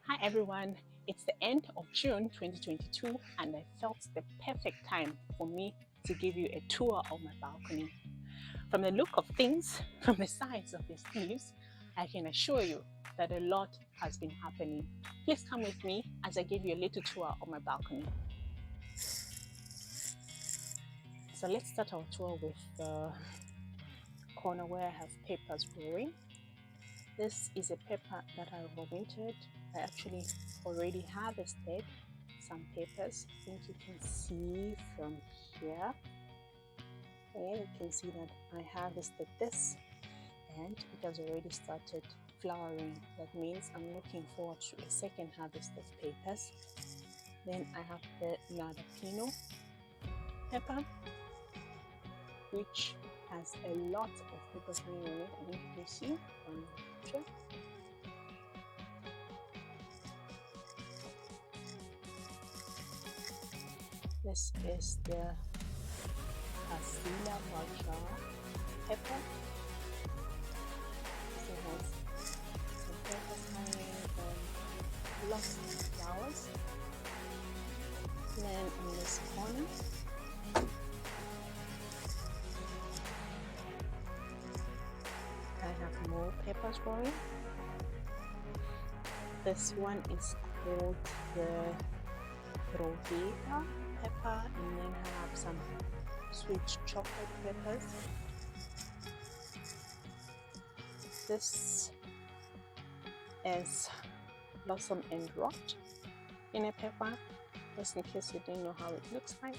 Hi everyone, it's the end of June 2022 and I felt the perfect time for me to give you a tour of my balcony. From the look of things, from the size of these leaves, I can assure you that a lot has been happening. Please come with me as I give you a little tour of my balcony. So let's start our tour with the corner where I have peppers growing. This is a pepper that I wintered. I actually already harvested some peppers. I think you can see from here. And you can see that I harvested this and it has already started flowering. That means I'm looking forward to a second harvest of peppers. Then I have the jalapeno pepper, which has a lot of peppers growing on it. I think you can see from the picture. This is the Pasilla Baja pepper. It has some peppers hanging and lots of flowers. And then in this corner, I have more peppers growing. This one is called the Rovega pepper, and then I have some sweet chocolate peppers. This is blossom and rot in a pepper, just in case you didn't know how it looks like.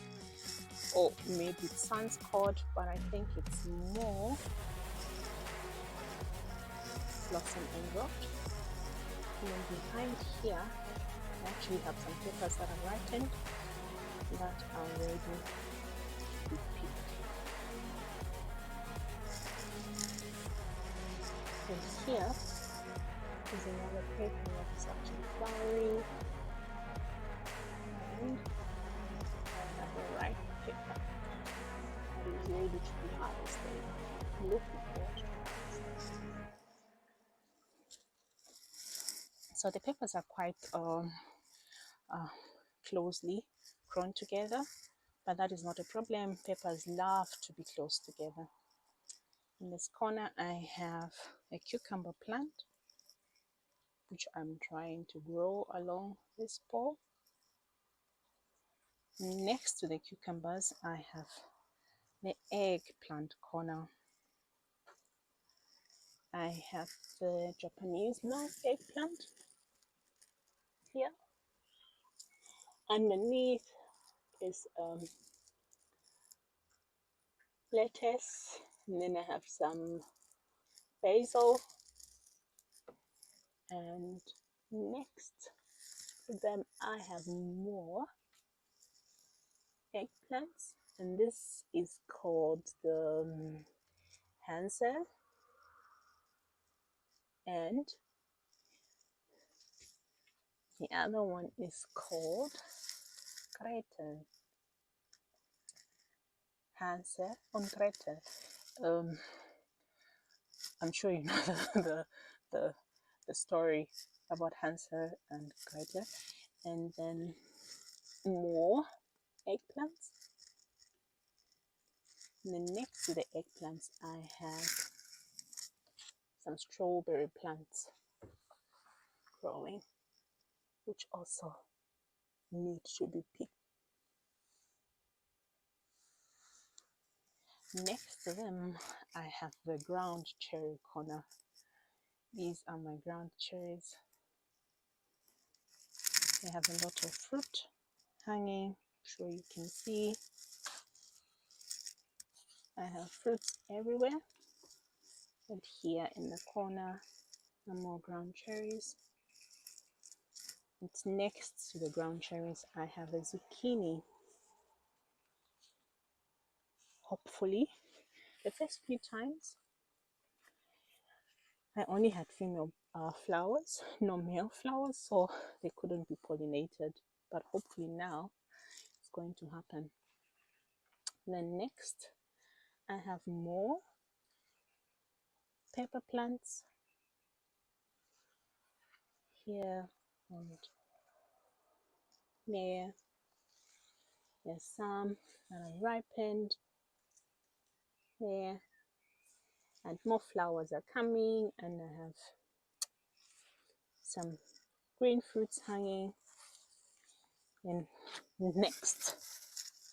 Or maybe it's sun's cord, but I think it's more blossom and rot. And then behind here, I actually have some peppers that are ripened that are ready to be picked. And here is another pepper that is actually flowering, and I have a ripe pepper that is ready to be harvested. I'm looking forward to harvesting. So the peppers are quite closely grown together, but that is not a problem. Peppers love to be close together. In this corner, I have a cucumber plant, which I'm trying to grow along this pole. Next to the cucumbers, I have the eggplant corner. I have the Japanese now eggplant here. Underneath is lettuce, and then I have some basil, and next to them I have more eggplants, and this is called the Hansel, and the other one is called Gretel. Hansel and Gretel. I'm sure you know the story about Hansel and Gretel. And then more eggplants. And then next to the eggplants, I have some strawberry plants growing, which also need to be picked. Next to them, I have the ground cherry corner. These are my ground cherries. They have a lot of fruit hanging. I'm sure you can see. I have fruits everywhere. And here in the corner, some more ground cherries. And next to the ground cherries, I have a zucchini. Hopefully, the first few times, I only had female flowers, no male flowers, so they couldn't be pollinated. But hopefully now it's going to happen. Then next, I have more pepper plants. Here And there's some that are ripened there, and more flowers are coming, and I have some green fruits hanging. And next,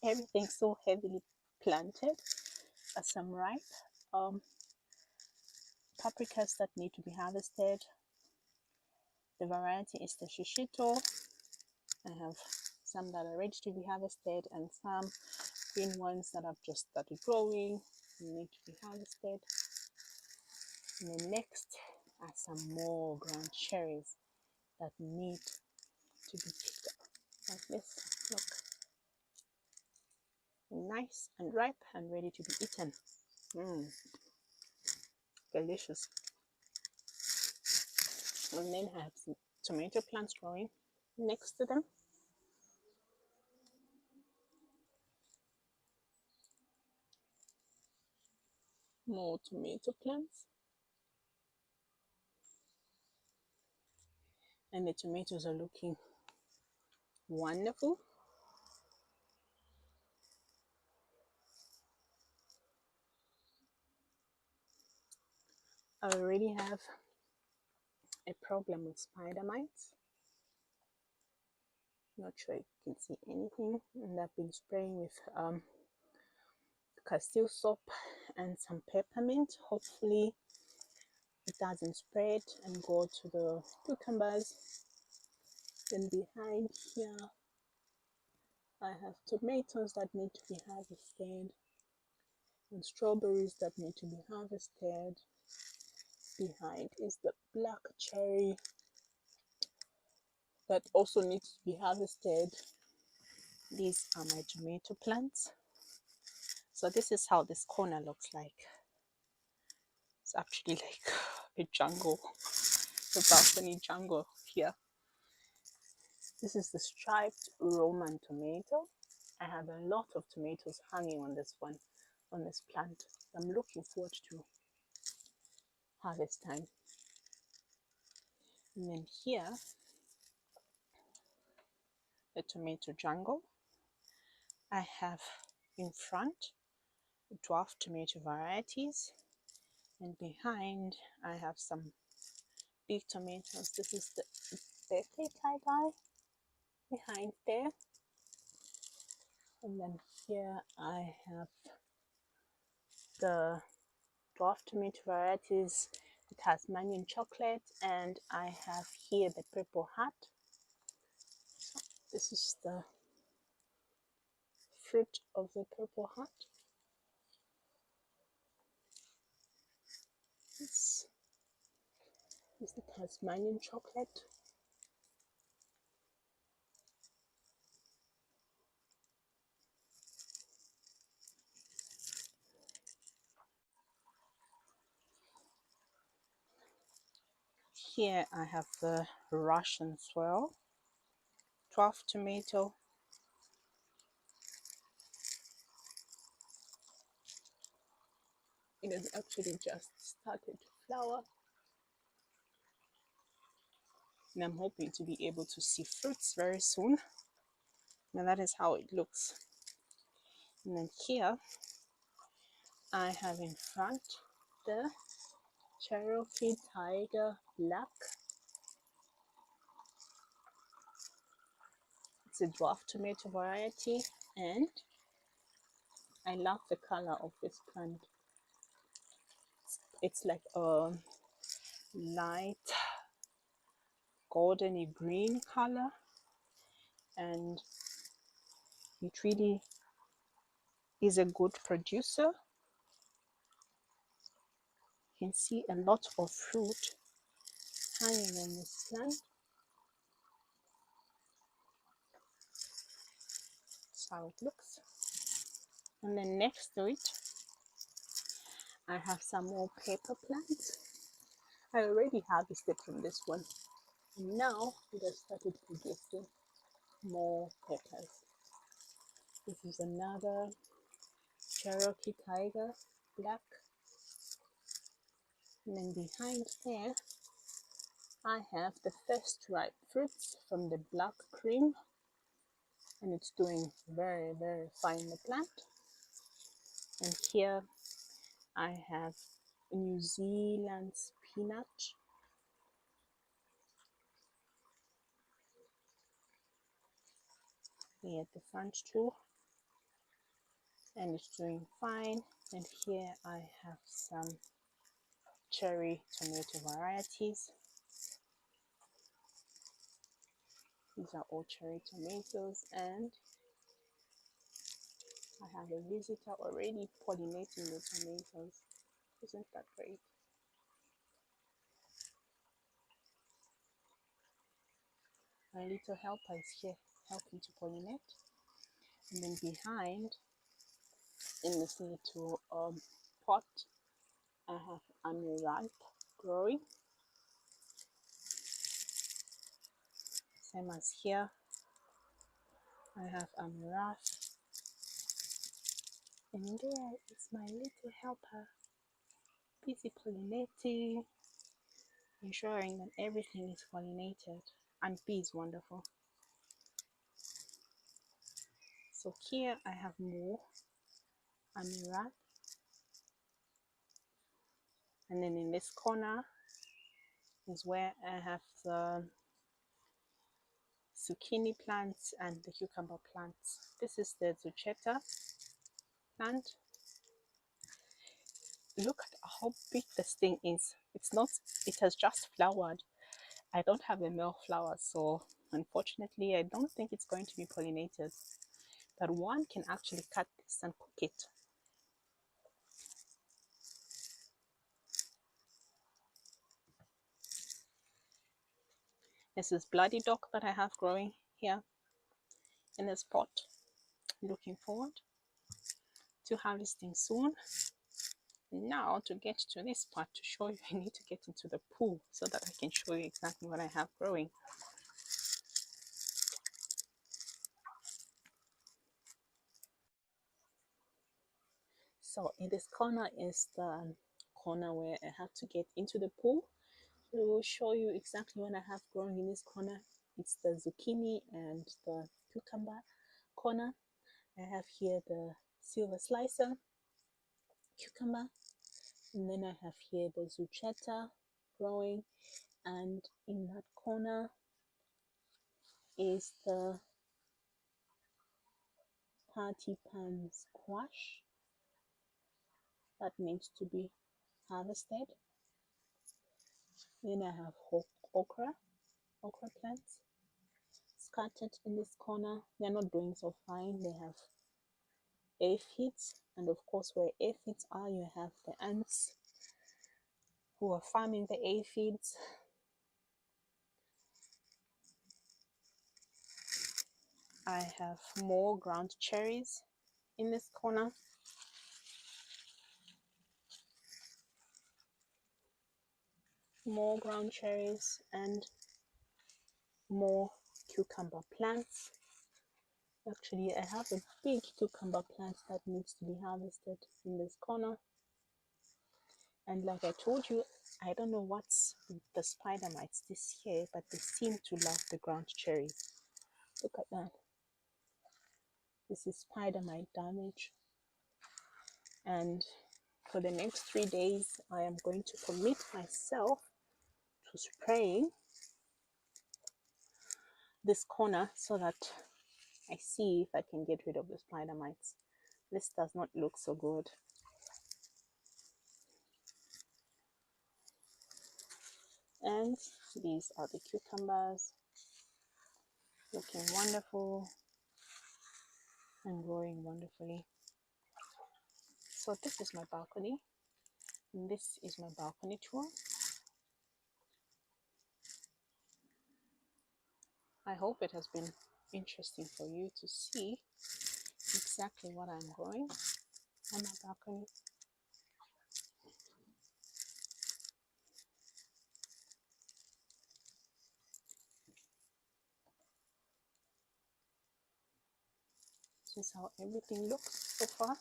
everything's so heavily planted, some ripe paprikas that need to be harvested. The variety is the shishito. I have some that are ready to be harvested and some green ones that have just started growing and need to be harvested. And then next are some more ground cherries that need to be picked up like this. Look, nice and ripe and ready to be eaten. Delicious. And then I have some tomato plants growing next to them. More tomato plants. And the tomatoes are looking wonderful. I already have a problem with spider mites. Not sure you can see anything, and I've been spraying with castile soap and some peppermint. Hopefully it doesn't spread and go to the cucumbers. Then behind here I have tomatoes that need to be harvested and strawberries that need to be harvested. Behind is the black cherry that also needs to be harvested. These are my tomato plants. So this is how this corner looks like. It's actually like a jungle, the balcony jungle here. This is the striped Roman tomato. I have a lot of tomatoes hanging on this one, on this plant. I'm looking forward to harvest time. And then here, the tomato jungle. I have in front dwarf tomato varieties, and behind I have some big tomatoes. This is the birthday tie-dye behind there. And then here I have the dwarf tomato varieties, the Tasmanian chocolate, and I have here the purple heart. So this is the fruit of the purple heart. This is the Tasmanian chocolate. Here I have the Russian swirl, dwarf tomato. It has actually just started to flower. And I'm hoping to be able to see fruits very soon. Now that is how it looks. And then here I have in front the Cherokee Tiger Black. It's a dwarf tomato variety, and I love the color of this plant. It's like a light goldeny green color, and it really is a good producer. You can see a lot of fruit hanging on this plant. That's how it looks. And then next to it I have some more pepper plants. I already harvested from this one, and now it has started producing more peppers. This is another Cherokee Tiger Black. And then behind there I have the first ripe fruits from the black cream, and it's doing very, very fine in the plant. And here I have New Zealand spinach. Here at the front too, and it's doing fine. And here I have some cherry tomato varieties. These are all cherry tomatoes, and I have a visitor already pollinating the tomatoes. Isn't that great? My little helper is here helping to pollinate. And then behind, in this little pot, I have amaranth growing. Same as here, I have amaranth. And there is my little helper, busy pollinating, ensuring that everything is pollinated. And bee is wonderful. So here I have more amaranth. And then in this corner is where I have the zucchini plants and the cucumber plants. This is the zucchetta plant. Look at how big this thing is. It has just flowered. I don't have a male flower, so unfortunately I don't think it's going to be pollinated. But one can actually cut this and cook it. This is bloody dock that I have growing here in this pot. Looking forward to harvesting soon. Now to get to this part to show you, I need to get into the pool so that I can show you exactly what I have growing. So in this corner is the corner where I have to get into the pool. So I will show you exactly what I have growing in this corner. It's the zucchini and the cucumber corner. I have here the silver slicer cucumber, and then I have here the zucchetta growing, and in that corner is the party pan squash that needs to be harvested. Then I have okra plants scattered in this corner. They're not doing so fine. They have aphids, and of course where aphids are, you have the ants who are farming the aphids. I have more ground cherries in this corner. More ground cherries and more cucumber plants. Actually, I have a big cucumber plant that needs to be harvested in this corner. And like I told you, I don't know what's with the spider mites this year, but they seem to love the ground cherries. Look at that. This is spider mite damage. And for the next 3 days, I am going to commit myself to spraying this corner so that I see if I can get rid of the spider mites. This does not look so good. And these are the cucumbers, looking wonderful and growing wonderfully. So this is my balcony, and this is my balcony tour. I hope it has been interesting for you to see exactly what I'm growing on my balcony. This is how everything looks so far.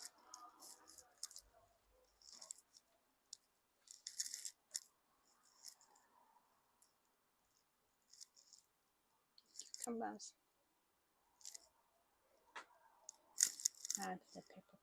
canvas, add the paper